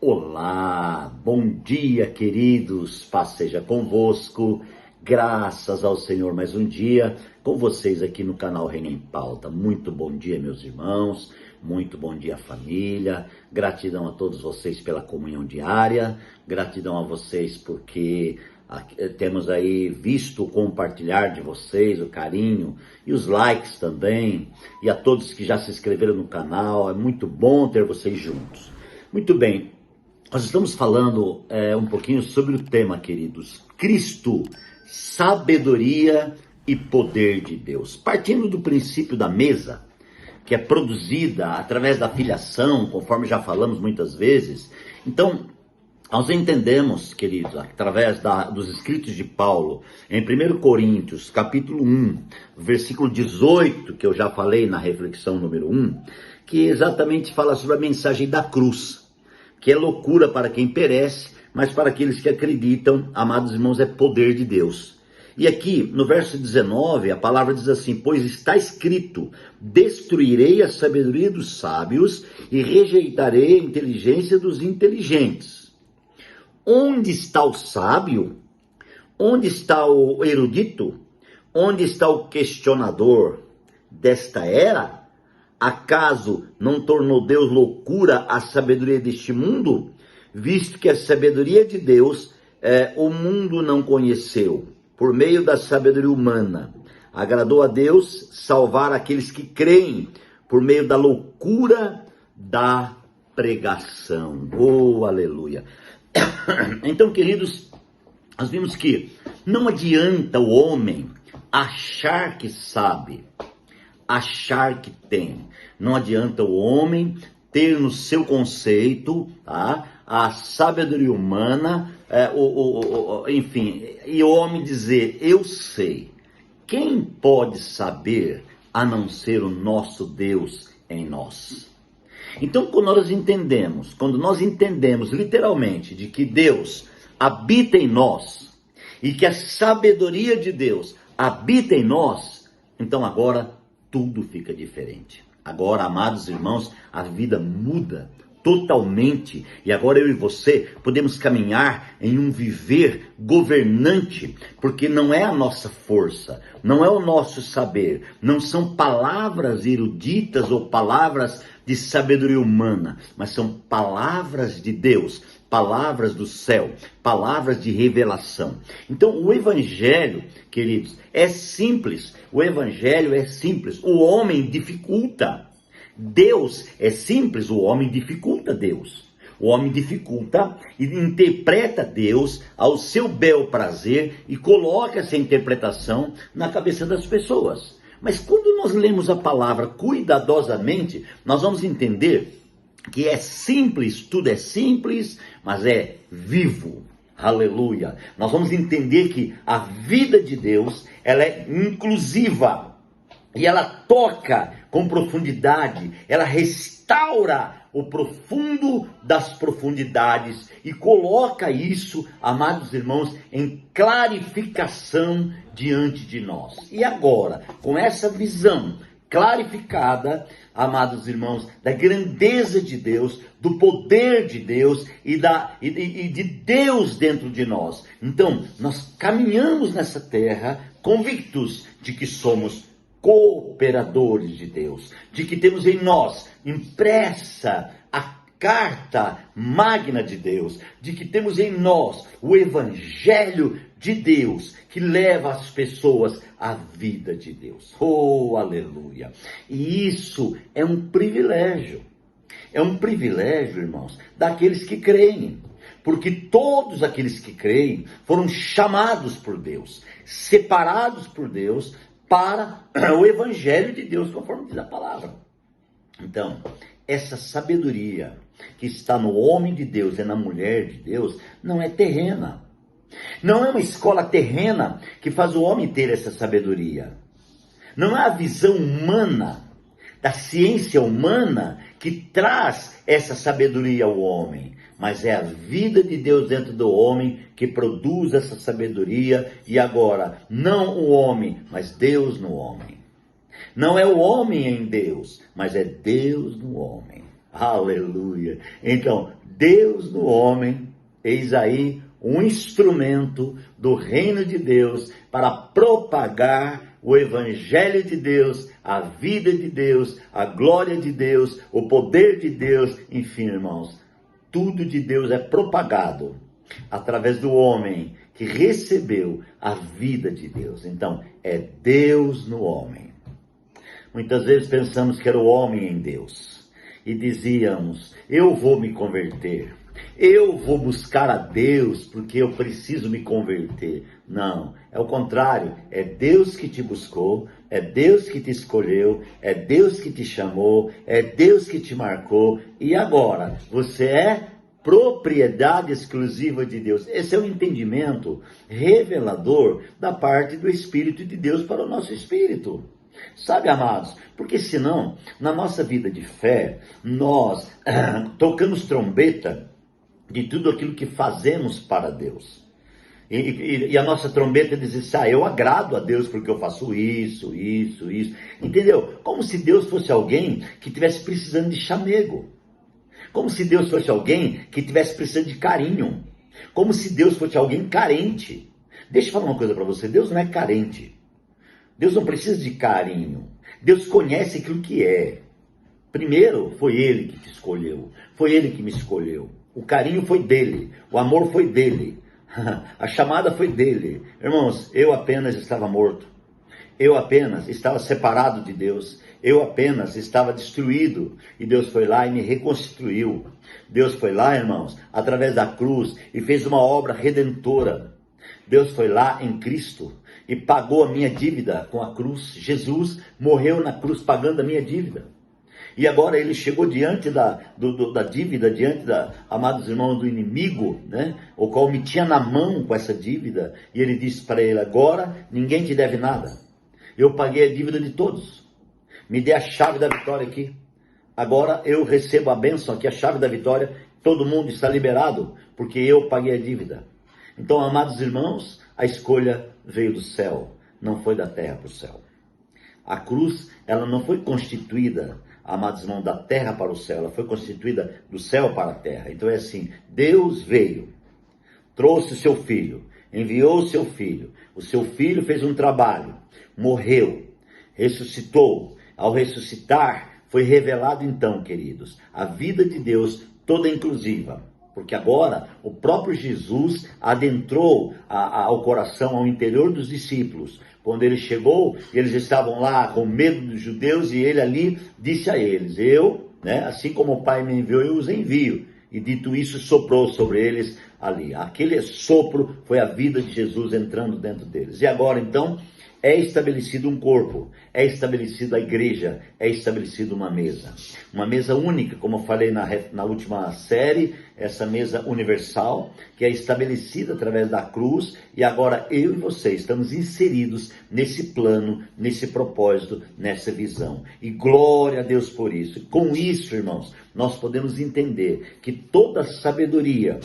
Olá, bom dia, queridos, paz seja convosco, graças ao Senhor mais um dia com vocês aqui no canal Reino em Pauta. Muito bom dia, meus irmãos, muito bom dia, família, gratidão a todos vocês pela comunhão diária, gratidão a vocês porque temos aí visto o compartilhar de vocês, o carinho e os likes também, e a todos que já se inscreveram no canal, é muito bom ter vocês juntos. Muito bem. Nós estamos falando um pouquinho sobre o tema, queridos, Cristo, sabedoria e poder de Deus. Partindo do princípio da mesa, que é produzida através da filiação, conforme já falamos muitas vezes. Então, nós entendemos, queridos, através dos escritos de Paulo, em 1 Coríntios, capítulo 1, versículo 18, que eu já falei na reflexão número 1, que exatamente fala sobre a mensagem da cruz, que é loucura para quem perece, mas para aqueles que acreditam, amados irmãos, é poder de Deus. E aqui, no verso 19, a palavra diz assim: pois está escrito, destruirei a sabedoria dos sábios e rejeitarei a inteligência dos inteligentes. Onde está o sábio? Onde está o erudito? Onde está o questionador desta era? Acaso não tornou Deus loucura a sabedoria deste mundo? Visto que a sabedoria de Deus o mundo não conheceu, por meio da sabedoria humana. Agradou a Deus salvar aqueles que creem, por meio da loucura da pregação. Oh, aleluia! Então, queridos, nós vimos que não adianta o homem achar que sabe, achar que tem. Não adianta o homem ter no seu conceito, tá, a sabedoria humana, enfim, e o homem dizer, eu sei. Quem pode saber a não ser o nosso Deus em nós? Então, quando nós entendemos literalmente de que Deus habita em nós e que a sabedoria de Deus habita em nós, então agora tudo fica diferente. Agora, amados irmãos, a vida muda totalmente, e agora eu e você podemos caminhar em um viver governante, porque não é a nossa força, não é o nosso saber, não são palavras eruditas ou palavras de sabedoria humana, mas são palavras de Deus, palavras do céu, palavras de revelação. Então o evangelho, queridos, é simples, o evangelho é simples, o homem dificulta. Deus é simples, o homem dificulta Deus. O homem dificulta e interpreta Deus ao seu bel prazer e coloca essa interpretação na cabeça das pessoas. Mas quando nós lemos a palavra cuidadosamente, nós vamos entender que é simples, tudo é simples, mas é vivo. Aleluia! Nós vamos entender que a vida de Deus, ela é inclusiva. E ela toca com profundidade, ela restaura o profundo das profundidades e coloca isso, amados irmãos, em clarificação diante de nós. E agora, com essa visão clarificada, amados irmãos, da grandeza de Deus, do poder de Deus e de Deus dentro de nós. Então, nós caminhamos nessa terra convictos de que somos cooperadores de Deus, de que temos em nós impressa a carta magna de Deus, de que temos em nós o evangelho de Deus, que leva as pessoas à vida de Deus. Oh, aleluia! E isso é um privilégio. É um privilégio, irmãos, daqueles que creem. Porque todos aqueles que creem foram chamados por Deus, separados por Deus, para o evangelho de Deus, conforme diz a palavra. Então, essa sabedoria que está no homem de Deus e na mulher de Deus, não é terrena. Não é uma escola terrena que faz o homem ter essa sabedoria. Não é a visão humana, da ciência humana, que traz essa sabedoria ao homem. Mas é a vida de Deus dentro do homem que produz essa sabedoria. E agora, não o homem, mas Deus no homem. Não é o homem em Deus, mas é Deus no homem. Aleluia. Então, Deus no homem, eis aí um instrumento do reino de Deus para propagar o evangelho de Deus, a vida de Deus, a glória de Deus, o poder de Deus, enfim, irmãos, tudo de Deus é propagado através do homem que recebeu a vida de Deus. Então, é Deus no homem. Muitas vezes pensamos que era o homem em Deus e dizíamos, eu vou me converter, eu vou buscar a Deus porque eu preciso me converter. Não, é o contrário, é Deus que te buscou, é Deus que te escolheu, é Deus que te chamou, é Deus que te marcou e agora você é propriedade exclusiva de Deus. Esse é o entendimento revelador da parte do Espírito de Deus para o nosso espírito. Sabe, amados, porque senão, na nossa vida de fé, nós tocamos trombeta de tudo aquilo que fazemos para Deus. E a nossa trombeta diz assim, eu agrado a Deus porque eu faço isso. Entendeu? Como se Deus fosse alguém que estivesse precisando de chamego. Como se Deus fosse alguém que estivesse precisando de carinho. Como se Deus fosse alguém carente. Deixa eu falar uma coisa para você, Deus não é carente. Deus não precisa de carinho. Deus conhece aquilo que é. Primeiro, foi Ele que te escolheu. Foi Ele que me escolheu. O carinho foi dele. O amor foi dele. A chamada foi dele. Irmãos, eu apenas estava morto. Eu apenas estava separado de Deus. Eu apenas estava destruído. E Deus foi lá e me reconstruiu. Deus foi lá, irmãos, através da cruz e fez uma obra redentora. Deus foi lá em Cristo e pagou a minha dívida com a cruz. Jesus morreu na cruz pagando a minha dívida. E agora ele chegou diante da dívida, amados irmãos, do inimigo, né? O qual me tinha na mão com essa dívida. E ele disse para ele, agora ninguém te deve nada. Eu paguei a dívida de todos. Me dê a chave da vitória aqui. Agora eu recebo a bênção aqui, a chave da vitória. Todo mundo está liberado, porque eu paguei a dívida. Então, amados irmãos, a escolha veio do céu, não foi da terra para o céu. A cruz, ela não foi constituída, amados irmãos, da terra para o céu, ela foi constituída do céu para a terra. Então é assim, Deus veio, trouxe o seu filho, enviou o seu filho fez um trabalho, morreu, ressuscitou. Ao ressuscitar, foi revelado então, queridos, a vida de Deus toda inclusiva. Porque agora o próprio Jesus adentrou ao coração, ao interior dos discípulos. Quando ele chegou, eles estavam lá com medo dos judeus e ele ali disse a eles, assim como o Pai me enviou, eu os envio. E dito isso, soprou sobre eles ali. Aquele sopro foi a vida de Jesus entrando dentro deles. E agora então, é estabelecido um corpo, é estabelecida a igreja, é estabelecida uma mesa única, como eu falei na última série, essa mesa universal, que é estabelecida através da cruz, e agora eu e você estamos inseridos nesse plano, nesse propósito, nessa visão, e glória a Deus por isso. Com isso, irmãos, nós podemos entender que toda sabedoria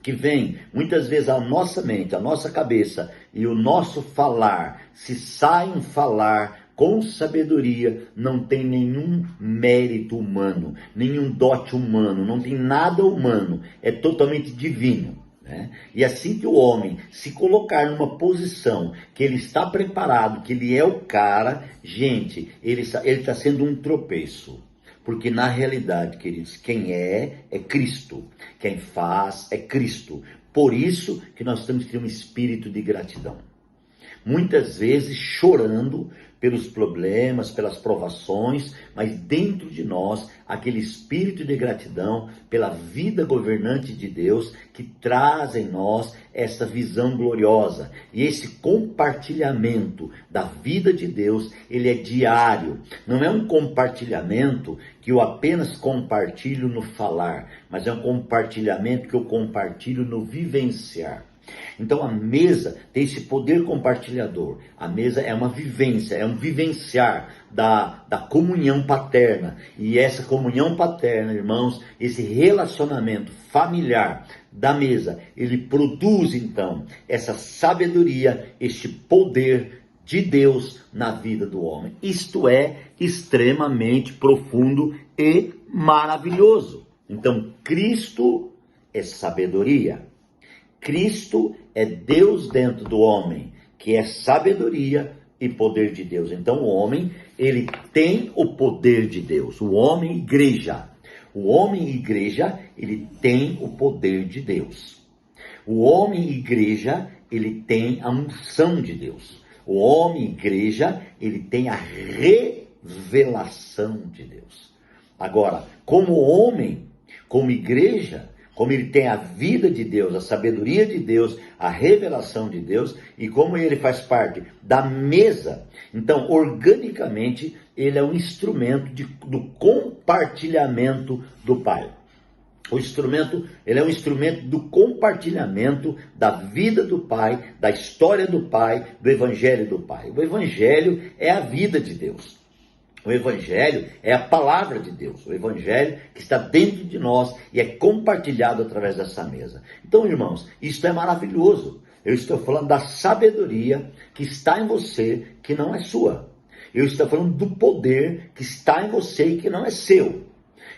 que vem muitas vezes à nossa mente, à nossa cabeça e o nosso falar, se sai um falar com sabedoria, não tem nenhum mérito humano, nenhum dote humano, não tem nada humano, é totalmente divino. Né? E assim que o homem se colocar numa posição que ele está preparado, que ele é o cara, gente, ele está sendo um tropeço. Porque na realidade, queridos, quem é Cristo. Quem faz é Cristo. Por isso que nós temos que ter um espírito de gratidão. Muitas vezes chorando pelos problemas, pelas provações, mas dentro de nós, aquele espírito de gratidão pela vida governante de Deus que traz em nós essa visão gloriosa. E esse compartilhamento da vida de Deus, ele é diário. Não é um compartilhamento que eu apenas compartilho no falar, mas é um compartilhamento que eu compartilho no vivenciar. Então a mesa tem esse poder compartilhador. A mesa é uma vivência, é um vivenciar da comunhão paterna. E essa comunhão paterna, irmãos, esse relacionamento familiar da mesa, ele produz então essa sabedoria, este poder de Deus na vida do homem. Isto é extremamente profundo e maravilhoso. Então, Cristo é sabedoria. Cristo é Deus dentro do homem, que é sabedoria e poder de Deus. Então, o homem, ele tem o poder de Deus. O homem, igreja. O homem, igreja, ele tem o poder de Deus. O homem, igreja, ele tem a unção de Deus. O homem, igreja, ele tem a revelação de Deus. Agora, como homem, como igreja, como ele tem a vida de Deus, a sabedoria de Deus, a revelação de Deus, e como ele faz parte da mesa, então, organicamente, ele é um instrumento do compartilhamento do Pai. Ele é um instrumento do compartilhamento da vida do Pai, da história do Pai, do Evangelho do Pai. O Evangelho é a vida de Deus. O Evangelho é a palavra de Deus. O Evangelho que está dentro de nós e é compartilhado através dessa mesa. Então, irmãos, isso é maravilhoso. Eu estou falando da sabedoria que está em você, que não é sua. Eu estou falando do poder que está em você e que não é seu.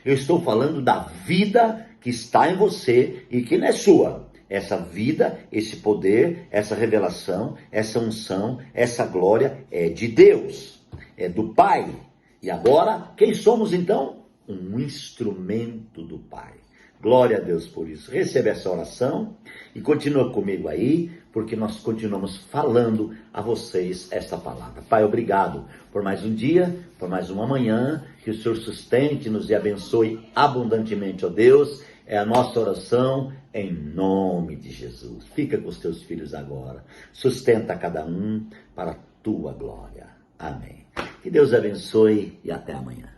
Eu estou falando da vida que está em você e que não é sua. Essa vida, esse poder, essa revelação, essa unção, essa glória é de Deus, é do Pai. E agora, quem somos então? Um instrumento do Pai. Glória a Deus por isso. Receba essa oração e continua comigo aí, porque nós continuamos falando a vocês esta palavra. Pai, obrigado por mais um dia, por mais uma manhã, que o Senhor sustente, nos e abençoe abundantemente, ó Deus. É a nossa oração em nome de Jesus. Fica com os teus filhos agora. Sustenta cada um para a tua glória. Amém. Que Deus abençoe e até amanhã.